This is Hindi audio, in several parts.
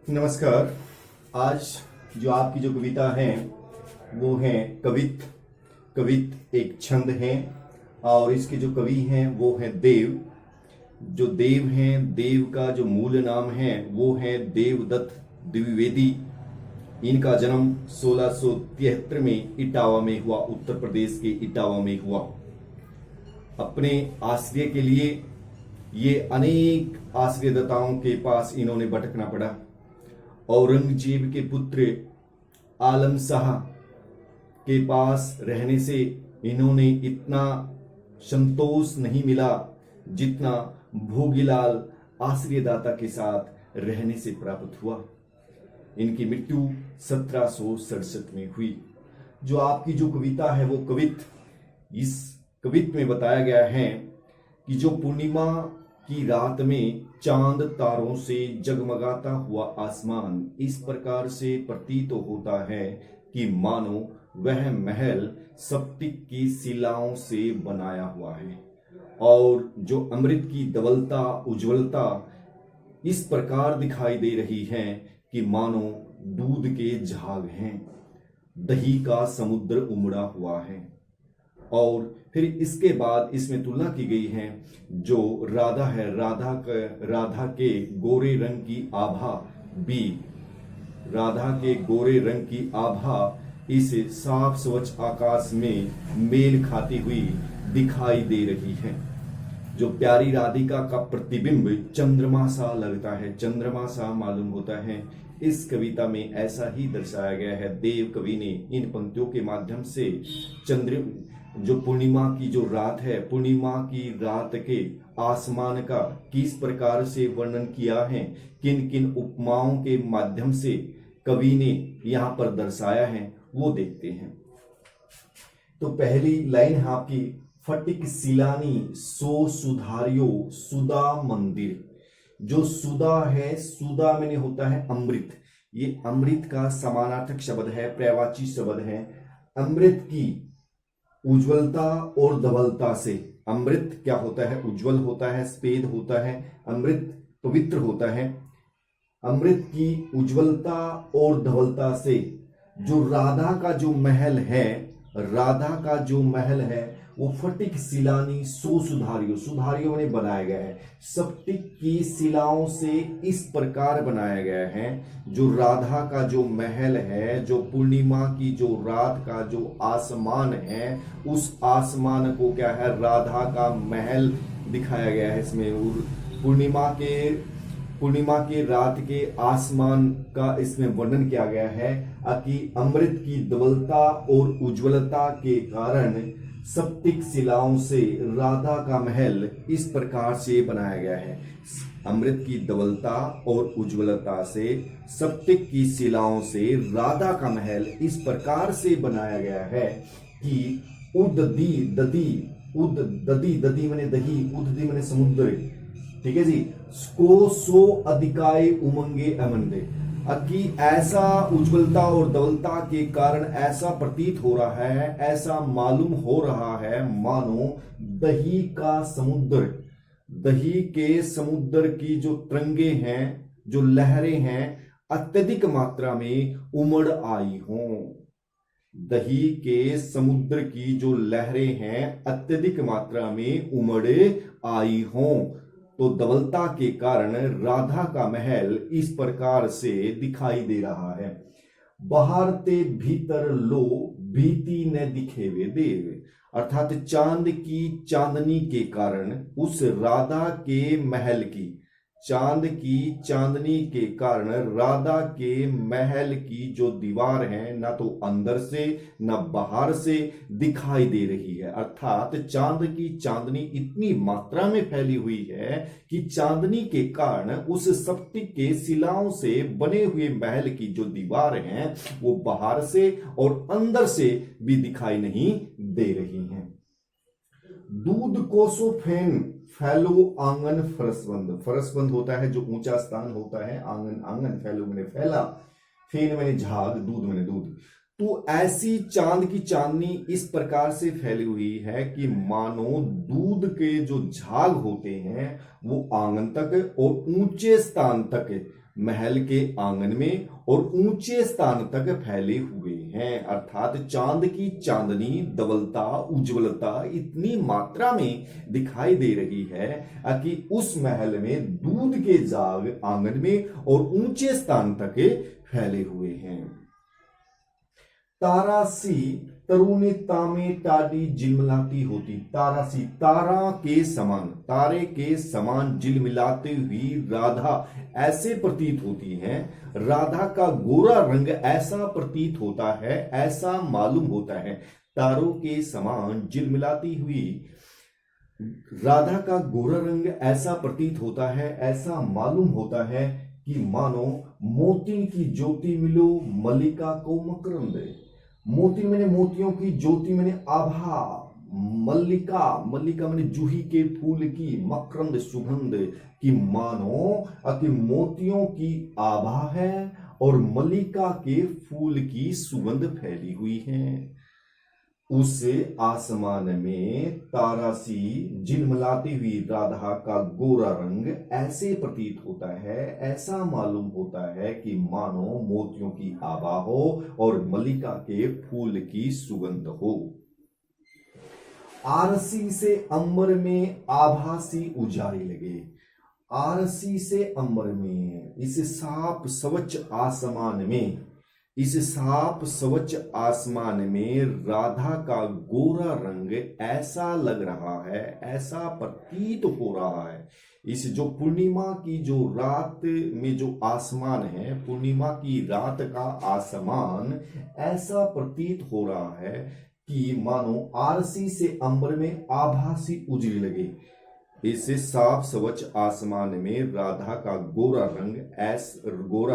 नमस्कार। आज जो आपकी जो कविता है वो है कवित। कवित एक छंद है और इसके जो कवि हैं वो है देव। जो देव हैं, देव का जो मूल नाम है वो है देवदत्त द्विवेदी। इनका जन्म 1673 में इटावा में हुआ, उत्तर प्रदेश के इटावा में हुआ। अपने आश्रय के लिए ये अनेक आश्रयदाताओं के पास इन्होंने भटकना पड़ा। औरंगजेब के पुत्र आलम शाह के पास रहने से इन्होंने इतना संतोष नहीं मिला जितना भोगीलाल आश्रयदाता के साथ रहने से प्राप्त हुआ। इनकी मृत्यु 1767 में हुई। जो आपकी जो कविता है वो कवित, इस कवित में बताया गया है कि जो पूर्णिमा की रात में चांद तारों से जगमगाता हुआ आसमान इस प्रकार से प्रतीत होता है कि मानो वह महल स्फटिक की शिलाओं से बनाया हुआ है, और जो अमृत की धवलता उज्ज्वलता इस प्रकार दिखाई दे रही है कि मानो दूध के झाग हैं, दही का समुद्र उमड़ा हुआ है। और फिर इसके बाद इसमें तुलना की गई है, जो राधा है, राधा के गोरे रंग की आभा भी, राधा के गोरे रंग की आभा इस साफ स्वच्छ आकाश में मेल खाती हुई दिखाई दे रही है। जो प्यारी राधिका का प्रतिबिंब चंद्रमा सा लगता है, चंद्रमा सा मालूम होता है। इस कविता में ऐसा ही दर्शाया गया है। देव कवि ने इन पंक्तियों के माध्यम से जो पूर्णिमा की जो रात है, पूर्णिमा की रात के आसमान का किस प्रकार से वर्णन किया है, किन किन उपमाओं के माध्यम से कवि ने यहाँ पर दर्शाया है, वो देखते हैं। तो पहली लाइन है आपकी, फटिक सिलानी सो सुधारियो सुधा मंदिर। जो सुधा है, सुधा में होता है अमृत। ये अमृत का समानार्थक शब्द है, पर्यायवाची शब्द है। अमृत की उज्ज्वलता और धवलता से, अमृत क्या होता है? उज्ज्वल होता है, स्वेद होता है। अमृत पवित्र होता है। अमृत की उज्ज्वलता और धवलता से जो राधा का जो महल है, राधा का जो महल है वो फटिक शिलानी सो सुधारियों, सुधारियों ने बनाया गया है। स्फटिक की शिलाओं से इस प्रकार बनाया गया है। जो राधा का जो महल है, जो पूर्णिमा की जो रात का जो आसमान है, उस आसमान को क्या है, राधा का महल दिखाया गया है इसमें। और पूर्णिमा के रात के आसमान का इसमें वर्णन किया गया है कि अमृत की धवलता और उज्ज्वलता के कारण स्फटिक शिलाओं से राधा का महल इस प्रकार से बनाया गया है। अमृत की धवलता और उज्ज्वलता से स्फटिक की शिलाओं से राधा का महल इस प्रकार से बनाया गया है कि उददी ददी, उद ददी, ददी मने दही, उददी मने समुद्र, ठीक है जी, को सो अधिकाय उमंगे अमंदे, कि ऐसा उज्ज्वलता और धवलता के कारण ऐसा प्रतीत हो रहा है, ऐसा मालूम हो रहा है मानो दही का समुद्र, दही के समुद्र की जो तरंगे हैं, जो लहरें हैं, अत्यधिक मात्रा में उमड़ आई हों। दही के समुद्र की जो लहरें हैं अत्यधिक मात्रा में उमड़ आई हों। तो धवलता के कारण राधा का महल इस प्रकार से दिखाई दे रहा है। बाहर ते भीतर लो भीति न दिखे वे देव, अर्थात चांद की चांदनी के कारण उस राधा के महल की, चांद की चांदनी के कारण राधा के महल की जो दीवार है ना तो अंदर से ना बाहर से दिखाई दे रही है। अर्थात चांद की चांदनी इतनी मात्रा में फैली हुई है कि चांदनी के कारण उस स्फटिक के शिलाओं से बने हुए महल की जो दीवार है वो बाहर से और अंदर से भी दिखाई नहीं दे रही है। दूध कोसो फैन फैलो आंगन फरसबंद, फरसबंद होता है जो ऊंचा स्थान होता है, आंगन आंगन, फैलो मैंने फैला, फेन मैंने झाग, दूध मैंने दूध। तो ऐसी चांद की चांदनी इस प्रकार से फैली हुई है कि मानो दूध के जो झाग होते हैं वो आंगन तक और ऊंचे स्थान तक महल के आंगन में और ऊंचे स्थान तक फैले हुए हैं। अर्थात चांद की चांदनी धवलता उज्ज्वलता इतनी मात्रा में दिखाई दे रही है कि उस महल में दूध के जाग आंगन में और ऊंचे स्थान तक फैले हुए हैं। तारासी तरुणी तामे टाडी झिलमिलाती होती। तारासी तारा के समान, तारे के समान झिलमिलाती हुई राधा ऐसे प्रतीत होती है। राधा का गोरा रंग ऐसा प्रतीत होता है, ऐसा मालूम होता है। तारों के समान झिलमिलाती हुई राधा का गोरा रंग ऐसा प्रतीत होता है, ऐसा मालूम होता है कि मानो मोती की ज्योति मिलो मल्लिका को मकरंद। मोती मैंने मोतियों की, ज्योति मैंने आभा, मल्लिका मल्लिका मैंने जूही के फूल की, मकरंद सुगंध की, मानो कि मोतियों की आभा है और मल्लिका के फूल की सुगंध फैली हुई है। उस आसमान में तारासी झिलमिलाती हुई राधा का गोरा रंग ऐसे प्रतीत होता है, ऐसा मालूम होता है कि मानो मोतियों की आभा हो और मल्लिका के फूल की सुगंध हो। आरसी से अंबर में आभासी उजाले लगे। आरसी से अंबर में, इस साफ स्वच्छ आसमान में, इस साफ स्वच्छ आसमान में राधा का गोरा रंग ऐसा लग रहा है, ऐसा प्रतीत हो रहा है। इस जो पूर्णिमा की जो रात में जो आसमान है, पूर्णिमा की रात का आसमान ऐसा प्रतीत हो रहा है कि मानो आरसी से अंबर में आभासी उजली लगे। इस साफ स्वच्छ आसमान में राधा का गोरा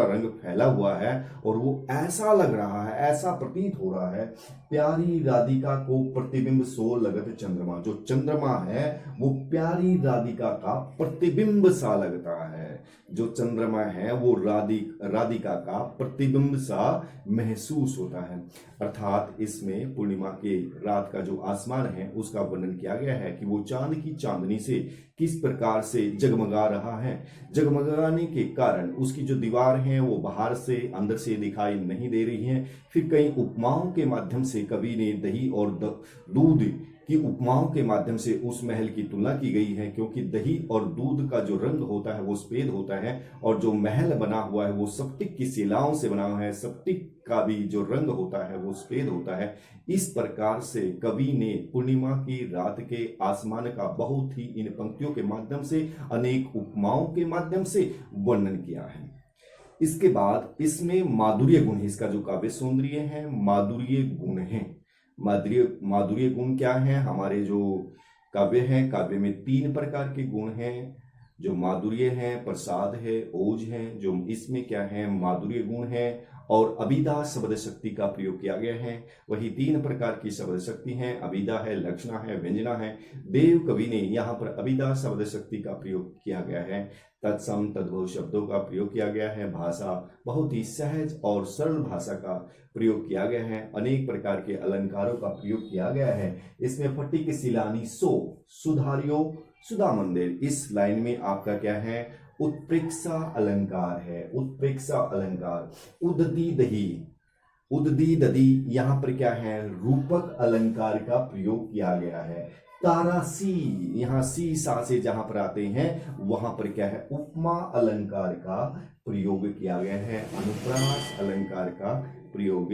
रंग फैला हुआ है और वो ऐसा लग रहा है, ऐसा प्रतीत हो रहा है, प्यारी राधिका को प्रतिबिंब सो लगत चंद्रमा। जो चंद्रमा है वो प्यारी राधिका का प्रतिबिंब सा लगता है। जो चंद्रमा है वो राधिका का प्रतिबिंब सा महसूस होता है। अर्थात इसमें पूर्णिमा के रात का जो आसमान है उसका वर्णन किया गया है कि वो चांद की चांदनी से किस प्रकार से जगमगा रहा है। जगमगाने के कारण उसकी जो दीवार है वो बाहर से अंदर से दिखाई नहीं दे रही है। फिर कई उपमाओं के माध्यम से कवि ने दही और दूध की उपमाओं के माध्यम से उस महल की तुलना की गई है, क्योंकि दही और दूध का जो रंग होता है वो सफेद होता है और जो महल बना हुआ है वो स्फटिक की शिलाओं से बना हुआ है। स्फटिक का भी जो रंग होता है वो सफेद होता है। इस प्रकार से कवि ने पूर्णिमा की रात के आसमान का बहुत ही इन पंक्तियों के माध्यम से, अनेक उपमाओं के माध्यम से वर्णन किया है। इसके बाद इसमें माधुर्य गुण है। इसका जो काव्य सौंदर्य है माधुर्य गुण है। माधुर्य गुण क्या है? हमारे जो काव्य है, काव्य में 3 प्रकार के गुण हैं। जो माधुर्य है, प्रसाद है, ओज है। जो इसमें क्या है? माधुर्य गुण है और अभिधा शब्द शक्ति का प्रयोग किया गया है। वही 3 प्रकार की शब्द शक्ति है, अभिधा है, लक्षणा है, व्यंजना है। देव कवि ने यहाँ पर अभिधा शब्द शक्ति का प्रयोग किया गया है। तत्सम तद्भव शब्दों का प्रयोग किया गया है। भाषा बहुत ही सहज और सरल भाषा का प्रयोग किया गया है। अनेक प्रकार के अलंकारों का प्रयोग किया गया है। इसमें फटिक शिलानी सो सुधारियो सुधा मंदिर, इस लाइन में आपका क्या है? उत्प्रेक्षा अलंकार है। उत्प्रेक्षा अलंकार। उददी दही, उददी ददी, यहाँ पर क्या है? रूपक अलंकार का प्रयोग किया गया है। तारासी, यहाँ सी सा से जहां पर आते हैं वहां पर क्या है? उपमा अलंकार का प्रयोग किया गया है। अनुप्रास अलंकार का प्रयोग